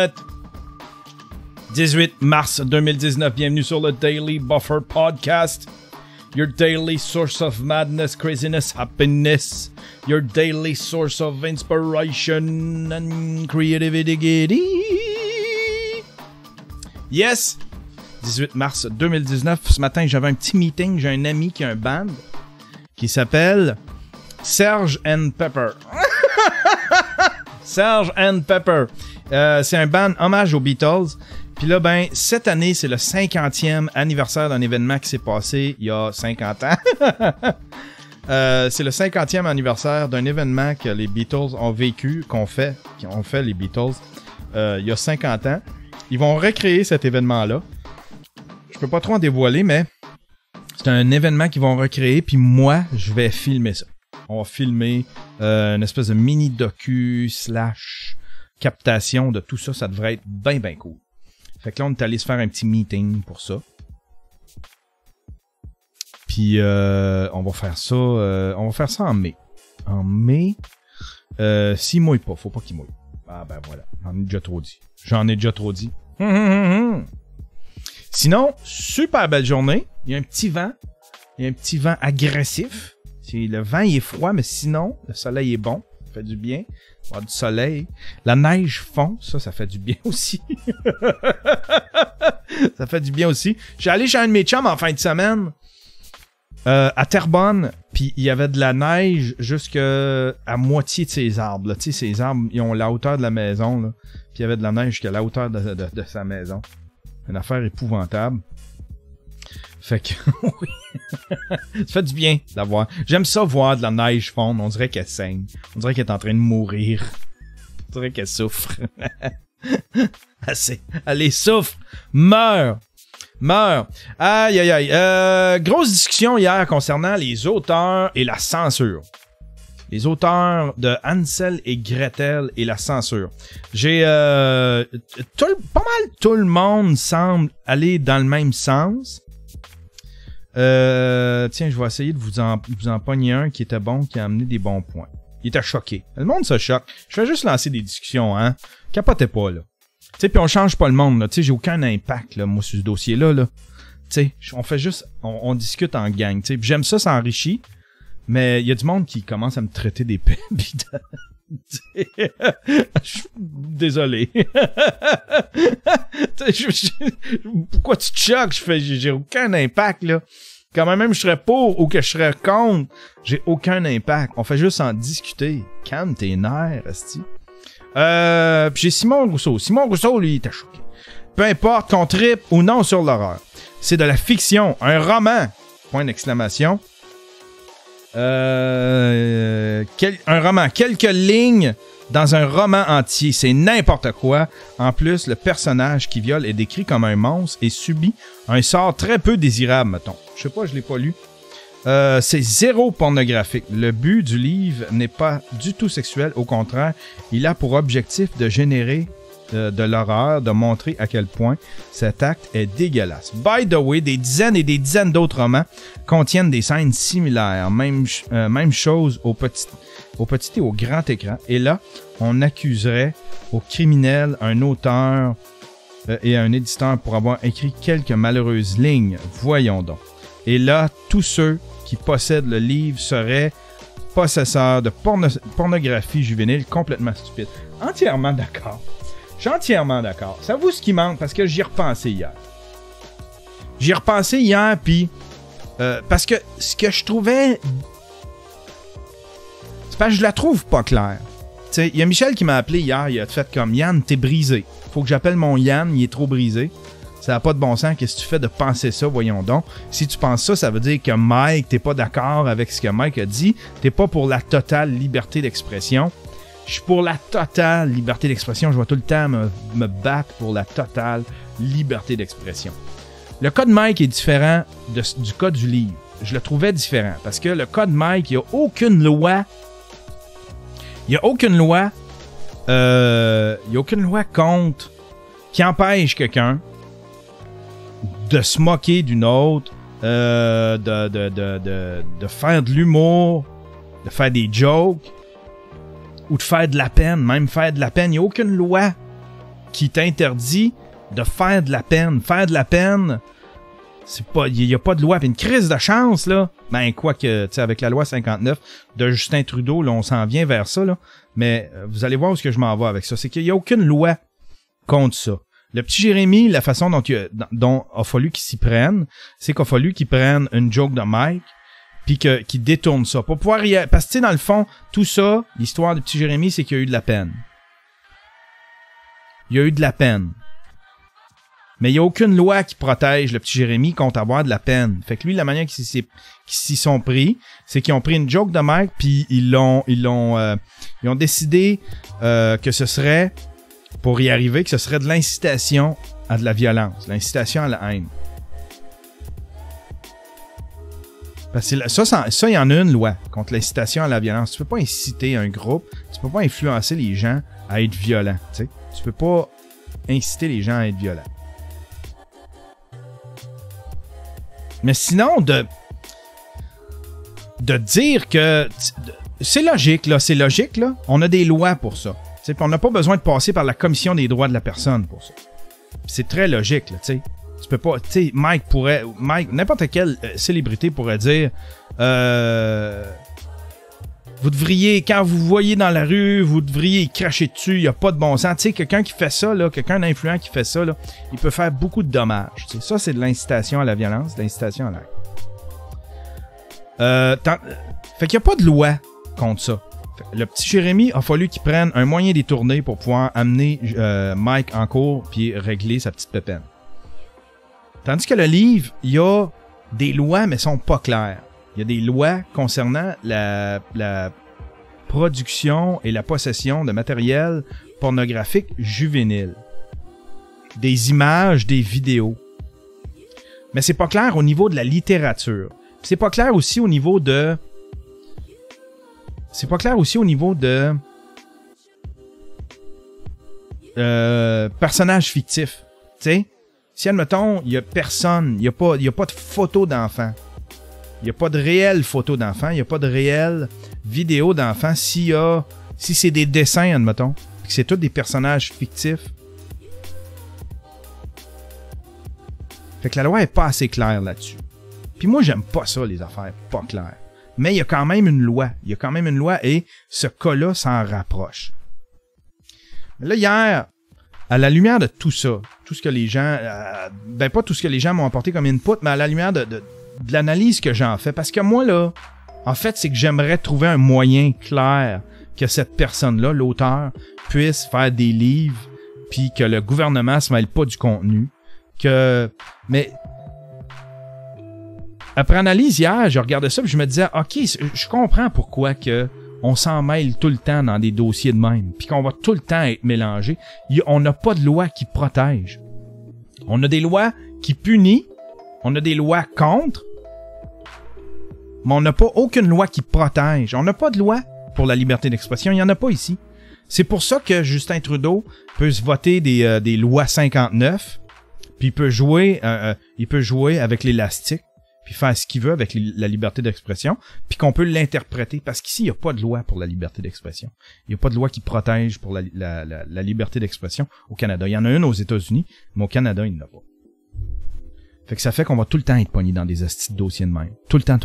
Internet. 18 mars 2019, bienvenue sur le Daily Buffer Podcast. Your daily source of madness, craziness, happiness. Your daily source of inspiration and creativity. Yes! 18 mars 2019, ce matin j'avais un petit meeting, j'ai un ami qui a un band qui s'appelle Serge and Pepper. Serge and Pepper. C'est un band hommage aux Beatles. Puis là, ben, cette année, c'est le 50e anniversaire d'un événement qui s'est passé il y a 50 ans. C'est le 50e anniversaire d'un événement que les Beatles ont vécu, qu'ont fait les Beatles il y a 50 ans. Ils vont recréer cet événement-là. Je peux pas trop en dévoiler, mais c'est un événement qu'ils vont recréer, puis moi, je vais filmer ça. On va filmer une espèce de mini-docu / captation de tout ça. Ça devrait être bien, bien cool. Fait que là, on est allé se faire un petit meeting pour ça. Puis, on va faire ça en mai. En mai, s'il mouille pas, faut pas qu'il mouille. Ah ben voilà, j'en ai déjà trop dit. Sinon, super belle journée. Il y a un petit vent. Il y a un petit vent agressif. Le vent, il est froid, mais sinon, le soleil est bon. Ça fait du bien. Il y a du soleil. La neige fond. Ça fait du bien aussi. Ça fait du bien aussi. Je suis allé chez un de mes chums en fin de semaine. À Terrebonne. Puis il y avait de la neige jusqu'à moitié de ces arbres. Tu sais, ces arbres, ils ont la hauteur de la maison. Là. Puis il y avait de la neige jusqu'à la hauteur de sa maison. Une affaire épouvantable. Fait que, oui. Ça fait du bien d'avoir. J'aime ça voir de la neige fondre. On dirait qu'elle saigne. On dirait qu'elle est en train de mourir. On dirait qu'elle souffre. Allez, souffre. Meurs. Aïe, aïe, aïe. Grosse discussion hier concernant les auteurs et la censure. Les auteurs de Hansel et Gretel et la censure. Pas mal tout le monde semble aller dans le même sens. Tiens, je vais essayer de vous en pogner un qui était bon, qui a amené des bons points. Il était choqué. Le monde se choque. Je vais juste lancer des discussions, hein. Capotez pas, là. Tu sais, puis on change pas le monde, là. Tu sais, j'ai aucun impact, là, moi, sur ce dossier-là, là. Tu sais, on fait juste, on discute en gang, tu sais. J'aime ça, ça enrichit. Mais il y a du monde qui commence à me traiter des bidons. Désolé. Pourquoi tu te choques? J'ai aucun impact, là. Quand même je serais pour ou que je serais contre, j'ai aucun impact. On fait juste en discuter. Calme tes nerfs, asti. Puis j'ai Simon Rousseau. Simon Rousseau, lui, il était choqué. Peu importe qu'on trippe ou non sur l'horreur. C'est de la fiction, un roman. Point d'exclamation. Un roman, quelques lignes dans un roman entier, c'est n'importe quoi. En plus, le personnage qui viole est décrit comme un monstre et subit un sort très peu désirable, mettons. Je sais pas, je l'ai pas lu. C'est zéro pornographique. Le but du livre n'est pas du tout sexuel, au contraire, il a pour objectif de générer de l'horreur, de montrer à quel point cet acte est dégueulasse. By the way, des dizaines et des dizaines d'autres romans contiennent des scènes similaires. Même chose au petit et au grand écran. Et là, on accuserait au criminel un auteur et un éditeur pour avoir écrit quelques malheureuses lignes. Voyons donc. Et là, tous ceux qui possèdent le livre seraient possesseurs de pornographie juvénile complètement stupide. Entièrement d'accord. Je suis entièrement d'accord. Savez-vous ce qui manque? Parce que j'y ai repensé hier. Puis parce que ce que je trouvais... C'est parce que je la trouve pas claire. Tu sais, il y a Michel qui m'a appelé hier, il a fait comme « Yann, t'es brisé. Faut que j'appelle mon Yann, il est trop brisé. Ça n'a pas de bon sens. Qu'est-ce que tu fais de penser ça? Voyons donc. Si tu penses ça, ça veut dire que Mike, t'es pas d'accord avec ce que Mike a dit. T'es pas pour la totale liberté d'expression. Je suis pour la totale liberté d'expression. Je vais tout le temps me battre pour la totale liberté d'expression. Le cas de Mike est différent du cas du livre. Je le trouvais différent. Parce que le cas de Mike, il n'y a aucune loi. Il n'y a aucune loi. Il n'y a aucune loi contre qui empêche quelqu'un de se moquer d'une autre, de faire de l'humour, de faire des jokes, ou de faire de la peine, même faire de la peine. Il n'y a aucune loi qui t'interdit de faire de la peine. Faire de la peine, c'est pas, il y a pas de loi. Puis une crise de chance, là, ben, quoique, tu sais, avec la loi 59 de Justin Trudeau, là, on s'en vient vers ça, là. Mais vous allez voir où est-ce que je m'en vais avec ça. C'est qu'il y a aucune loi contre ça. Le petit Jérémy, la façon dont a fallu qu'il s'y prenne, c'est qu'il a fallu qu'il prenne une joke de Mike, puis qu'il détourne ça. Pour pouvoir parce que, tu sais, dans le fond, tout ça, l'histoire du petit Jérémy, c'est qu'il y a eu de la peine. Il y a eu de la peine. Mais il n'y a aucune loi qui protège le petit Jérémy contre avoir de la peine. Fait que lui, la manière qu'ils s'y sont pris, c'est qu'ils ont pris une joke de Mike, puis ils ont décidé que ce serait, pour y arriver, que ce serait de l'incitation à de la violence, l'incitation à la haine. Parce que ça, il y en a une loi contre l'incitation à la violence. Tu peux pas inciter un groupe, tu peux pas influencer les gens à être violents. Tu sais, tu peux pas inciter les gens à être violents. Mais sinon, de dire que c'est logique là, on a des lois pour ça. T'sais, on n'a pas besoin de passer par la Commission des droits de la personne pour ça. C'est très logique là, tu sais. Tu peux pas, tu sais, Mike, n'importe quelle célébrité pourrait dire vous devriez, quand vous voyez dans la rue, vous devriez y cracher dessus, il n'y a pas de bon sens. Tu sais, quelqu'un qui fait ça, là, quelqu'un d'influent qui fait ça, là, il peut faire beaucoup de dommages. T'sais. Ça, c'est de l'incitation à la violence, de l'incitation à la haine. Fait qu'il n'y a pas de loi contre ça. Le petit Jérémy a fallu qu'il prenne un moyen détourné pour pouvoir amener Mike en cours puis régler sa petite pépine. Tandis que le livre, il y a des lois, mais elles sont pas claires. Il y a des lois concernant la production et la possession de matériel pornographique juvénile. Des images, des vidéos. Mais c'est pas clair au niveau de la littérature. C'est pas clair aussi au niveau de... personnages fictifs. Tu sais? Si, admettons, il y a personne, il y a pas de photo d'enfant. Il n'y a pas de réelle photo d'enfant, il n'y a pas de réelle vidéo d'enfant. Si c'est des dessins, admettons, que c'est tous des personnages fictifs. Fait que la loi est pas assez claire là-dessus. Puis moi, j'aime pas ça, les affaires pas claires. Mais il y a quand même une loi. Il y a quand même une loi et ce cas-là s'en rapproche. Mais là, hier, à la lumière de tout ça, tout ce que les gens... pas tout ce que les gens m'ont apporté comme input, mais à la lumière de l'analyse que j'en fais. Parce que moi, là, en fait, c'est que j'aimerais trouver un moyen clair que cette personne-là, l'auteur, puisse faire des livres puis que le gouvernement se mêle pas du contenu. Mais... Après analyse hier, je regardais ça et je me disais, OK, je comprends pourquoi que on s'en mêle tout le temps dans des dossiers de même, puis qu'on va tout le temps être mélangé. On n'a pas de loi qui protège. On a des lois qui punissent, on a des lois contre, mais on n'a pas aucune loi qui protège. On n'a pas de loi pour la liberté d'expression, il n'y en a pas ici. C'est pour ça que Justin Trudeau peut se voter des lois 59, puis il peut jouer avec l'élastique, puis faire ce qu'il veut avec la liberté d'expression, puis qu'on peut l'interpréter, parce qu'ici, il n'y a pas de loi pour la liberté d'expression. Il n'y a pas de loi qui protège pour la liberté d'expression au Canada. Il y en a une aux États-Unis, mais au Canada, il n'y en a pas. Fait que ça fait qu'on va tout le temps être pogné dans des hosties de dossiers de même. Tout le temps.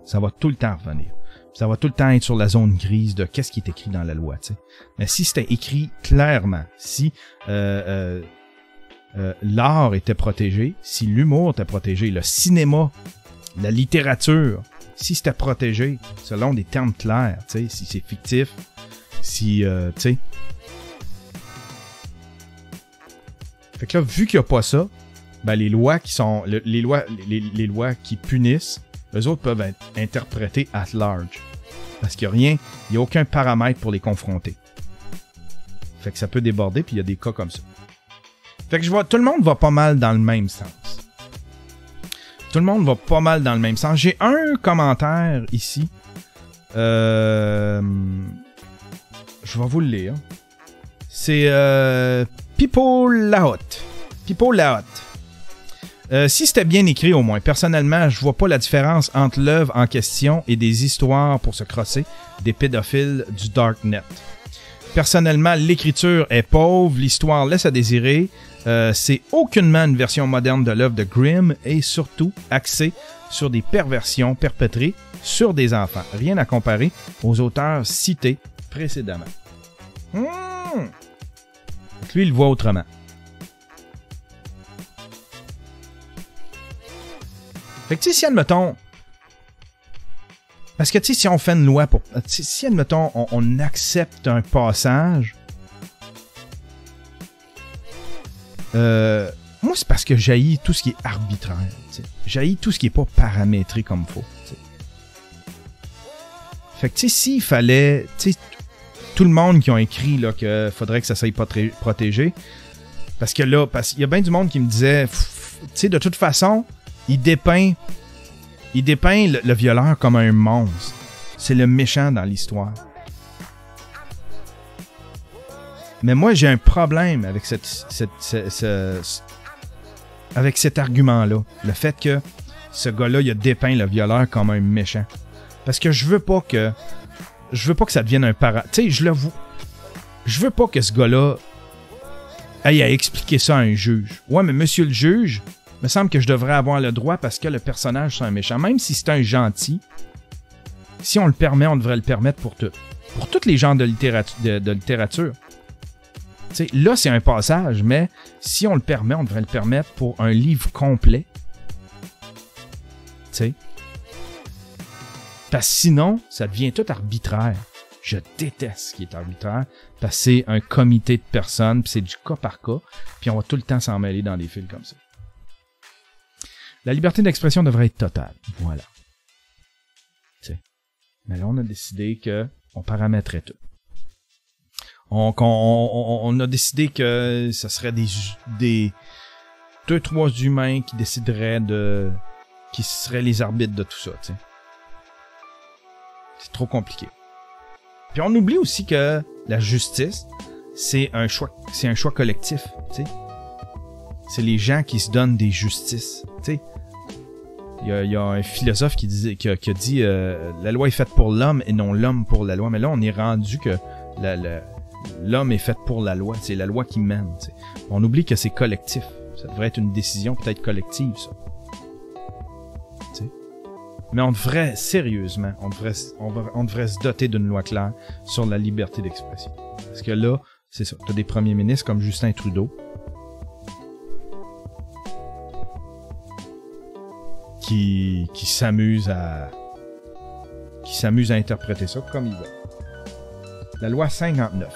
Ça va tout le temps revenir. Ça va tout le temps être sur la zone grise de qu'est-ce qui est écrit dans la loi, tu sais. Mais si c'était écrit clairement, si l'art était protégé, si l'humour était protégé, le cinéma, la littérature, si c'était protégé selon des termes clairs, tu sais, si c'est fictif, si, tu sais. Fait que là, vu qu'il n'y a pas ça, ben les lois qui sont, les lois qui punissent, eux autres peuvent être interprétés at large. Parce qu'il n'y a aucun paramètre pour les confronter. Fait que ça peut déborder, puis il y a des cas comme ça. Fait que tout le monde va pas mal dans le même sens. Tout le monde va pas mal dans le même sens. J'ai un commentaire ici. Je vais vous le lire. C'est Pipo Laot. Si c'était bien écrit au moins, personnellement, je vois pas la différence entre l'œuvre en question et des histoires pour se crosser des pédophiles du Darknet. Personnellement, l'écriture est pauvre, l'histoire laisse à désirer. C'est aucunement une version moderne de l'œuvre de Grimm et surtout axée sur des perversions perpétrées sur des enfants. Rien à comparer aux auteurs cités précédemment. Lui, il le voit autrement. Fait que tu sais, si admettons... Parce que tu sais, si on fait une loi pour... Si admettons, on accepte un passage... moi, c'est parce que j'haïs tout ce qui est arbitraire. J'haïs tout ce qui est pas paramétré comme il faut. T'sais. Fait que tu sais, s'il fallait... Tout le monde qui a écrit là, qu'il faudrait que ça soit protégé. Parce que là, il y a bien du monde qui me disait, tu sais, de toute façon, il dépeint le violeur comme un monstre. C'est le méchant dans l'histoire. Mais moi, j'ai un problème avec avec cet argument-là. Le fait que ce gars-là, il a dépeint le violeur comme un méchant. Parce que je veux pas que ça devienne un parent. Tu sais, je veux pas que ce gars-là aille à expliquer ça à un juge. Ouais, mais monsieur le juge, il me semble que je devrais avoir le droit parce que le personnage c'est un méchant. Même si c'est un gentil, si on le permet, on devrait le permettre pour tout. Pour tous les genres de littérature. T'sais, là, c'est un passage, mais si on le permet, on devrait le permettre pour un livre complet. T'sais. Parce que sinon, ça devient tout arbitraire. Je déteste ce qui est arbitraire, parce que c'est un comité de personnes, puis c'est du cas par cas, puis on va tout le temps s'en mêler dans des fils comme ça. La liberté d'expression devrait être totale. Voilà. T'sais. Mais là, on a décidé qu'on paramétrait tout. On a décidé que ce serait des 2-3 humains qui décideraient qui seraient les arbitres de tout ça, tu sais. C'est trop compliqué. Puis on oublie aussi que la justice, c'est un choix collectif, tu sais. C'est les gens qui se donnent des justices, tu sais. Il y a un philosophe qui a dit la loi est faite pour l'homme et non l'homme pour la loi. Mais là, on est rendu que l'homme est fait pour la loi. C'est la loi qui mène. T'sais. On oublie que c'est collectif. Ça devrait être une décision peut-être collective, ça. T'sais. Mais on devrait, sérieusement, on devrait se doter d'une loi claire sur la liberté d'expression. Parce que là, c'est ça. T'as des premiers ministres comme Justin Trudeau qui s'amusent à interpréter ça comme ils veulent. La loi 59.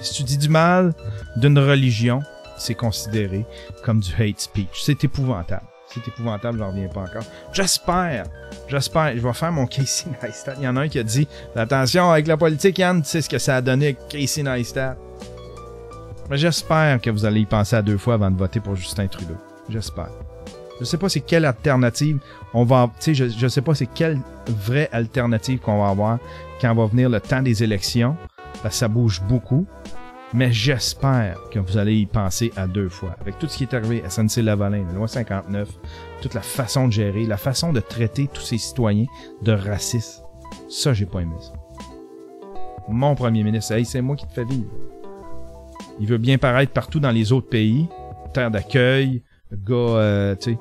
Si tu dis du mal d'une religion, c'est considéré comme du hate speech. C'est épouvantable. C'est épouvantable, j'en reviens pas encore. J'espère, je vais faire mon Casey Neistat. Il y en a un qui a dit, attention avec la politique, Yann, tu sais ce que ça a donné avec Casey Neistat. Mais j'espère que vous allez y penser à 2 fois avant de voter pour Justin Trudeau. J'espère. Je sais pas c'est quelle alternative on va... Tu sais, je sais pas c'est quelle vraie alternative qu'on va avoir quand va venir le temps des élections. Parce que ça bouge beaucoup. Mais j'espère que vous allez y penser à 2 fois. Avec tout ce qui est arrivé à SNC-Lavalin, la loi 59, toute la façon de gérer, la façon de traiter tous ces citoyens de racisme. Ça, j'ai pas aimé ça. Mon premier ministre, hey, c'est moi qui te fais vivre. Il veut bien paraître partout dans les autres pays. Terre d'accueil, gars, tu sais,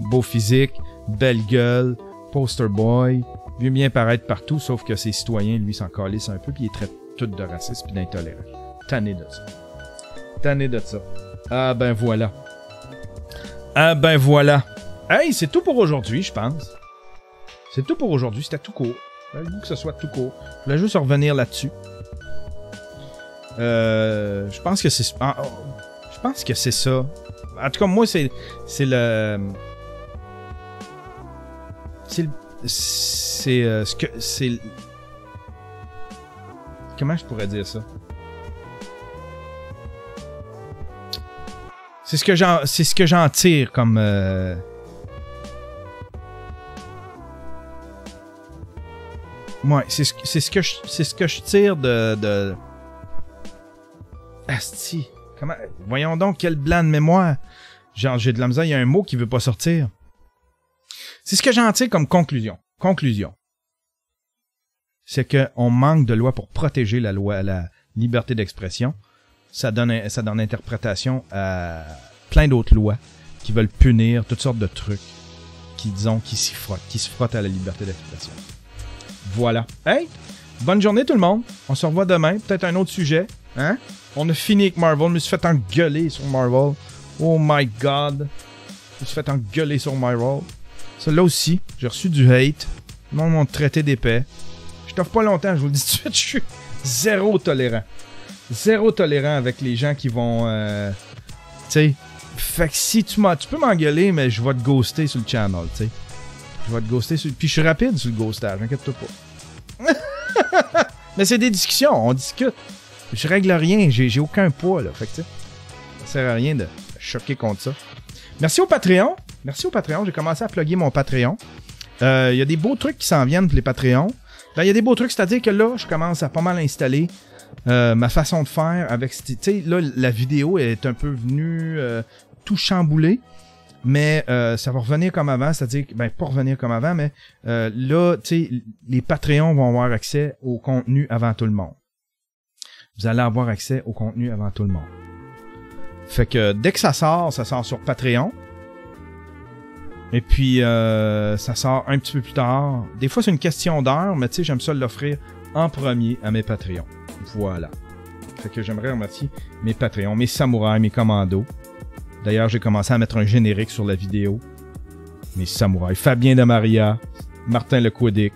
beau physique, belle gueule, poster boy. Il veut bien paraître partout, sauf que ses citoyens, lui, s'en calissent un peu, puis il traite tout de racisme et d'intolérance. Tanné de ça. Tanné de ça. Ah ben voilà. Ah ben voilà. Hey, c'est tout pour aujourd'hui, je pense. C'est tout pour aujourd'hui. C'était tout court. J'avais le goût que ce soit tout court. Je voulais juste revenir là-dessus. Je pense que c'est... je pense que c'est ça. En tout cas, moi, c'est le... ce que... C'est... Comment je pourrais dire ça? C'est ce que j'en tire comme... Ouais, c'est ce que je tire de... Asti. Comment... Voyons donc, quel blanc de mémoire. Genre, j'ai de la misère, il y a un mot qui veut pas sortir. C'est ce que j'en tire comme conclusion. Conclusion. C'est qu'on manque de loi pour protéger la liberté d'expression, ça donne interprétation à plein d'autres lois qui veulent punir toutes sortes de trucs qui se frottent à la liberté d'expression. Voilà. Hey! Bonne journée tout le monde. On se revoit demain. Peut-être un autre sujet. Hein? On a fini avec Marvel. Je me suis fait engueuler sur Marvel. Oh my god. Je me suis fait engueuler sur Marvel. Celle-là aussi, j'ai reçu du hate. Le monde m'a traité d'épais. Je t'offre pas longtemps, je vous le dis tout de suite. Je suis zéro tolérant. Zéro tolérant avec les gens qui vont... tu sais... Fait que si tu peux m'engueuler, mais je vais te ghoster sur le channel, tu sais. Je vais te ghoster sur... Puis je suis rapide sur le ghostage, inquiète-toi pas. Mais c'est des discussions, on discute. Je règle rien, j'ai aucun poids, là. Fait que tu sais, ça sert à rien de choquer contre ça. Merci au Patreon. Merci au Patreon, j'ai commencé à plugger mon Patreon. Il y a des beaux trucs qui s'en viennent pour les Patreons. Il y a des beaux trucs, c'est-à-dire que là, je commence à pas mal installer ma façon de faire avec... Tu sais, là, la vidéo est un peu venue tout chamboulée. Mais ça va revenir comme avant, c'est-à-dire, ben pas revenir comme avant, mais là, tu sais, les Patreons vont avoir accès au contenu avant tout le monde. Vous allez avoir accès au contenu avant tout le monde. Fait que dès que ça sort sur Patreon. Et puis, ça sort un petit peu plus tard. Des fois, c'est une question d'heure, mais tu sais, j'aime ça l'offrir en premier à mes Patreons. Voilà. Fait que j'aimerais remercier mes Patreons, mes samouraïs, mes commandos. D'ailleurs, j'ai commencé à mettre un générique sur la vidéo. Mes samouraïs, Fabien de Maria, Martin Lequodic,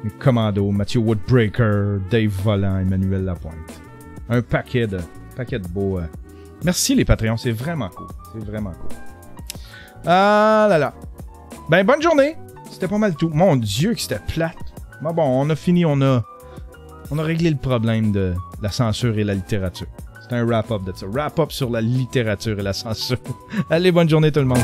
mes commandos, Mathieu Woodbreaker, Dave Volant, Emmanuel Lapointe. Un paquet de beaux... Merci les Patreons, c'est vraiment cool. C'est vraiment cool. Ah là là. Ben, bonne journée. C'était pas mal tout. Mon Dieu, que c'était plate. Mais bon, on a fini, on a réglé le problème de la censure et la littérature. C'est un wrap-up de ça. Wrap-up sur la littérature et la censure. Allez, bonne journée tout le monde.